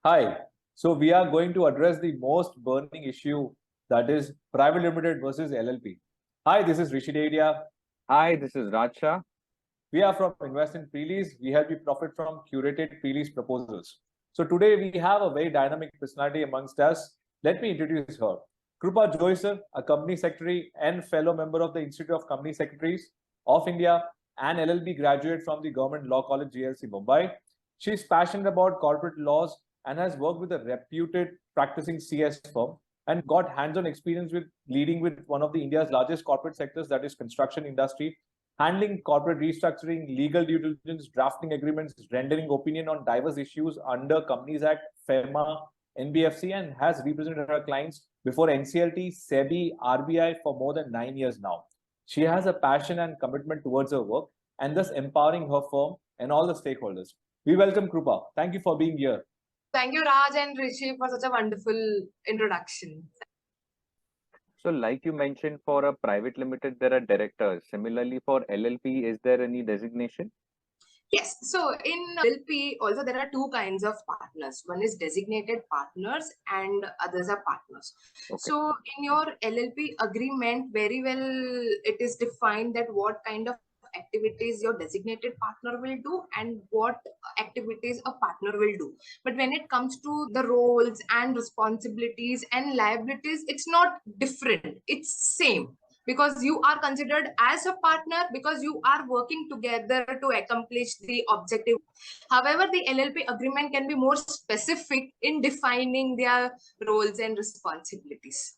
Hi. So we are going to address the most burning issue, that is private limited versus LLP. Hi, this is Rishi. Hi, this is Raj. We are from Invest in Pre-Leased. We help you profit from curated pre-lease proposals. So today we have a very dynamic personality amongst us. Let me introduce her. Krupa Joisar, a company secretary and fellow member of the Institute of Company Secretaries of India and LLB graduate from the Government Law College GLC Mumbai. She is passionate about corporate laws and has worked with a reputed practicing CS firm and got hands-on experience with leading with one of the India's largest corporate sectors, that is construction industry, handling corporate restructuring, legal due diligence, drafting agreements, rendering opinion on diverse issues under Companies Act, FEMA, NBFC, and has represented her clients before NCLT, SEBI, RBI for more than 9 years now. She has a passion and commitment towards her work and thus empowering her firm and all the stakeholders. We welcome Krupa. Thank you for being here. Thank you, Raj and Rishi, for such a wonderful introduction. So like you mentioned, for a private limited, there are directors. Similarly, for LLP, is there any designation? Yes. So in LLP, also there are two kinds of partners. One is designated partners and others are partners. Okay. So in your LLP agreement, very well, it is defined that what kind of activities your designated partner will do and what activities a partner will do. But when it comes to the roles and responsibilities and liabilities, it's not different. It's same. Because you are considered as a partner because you are working together to accomplish the objective. However, the LLP agreement can be more specific in defining their roles and responsibilities.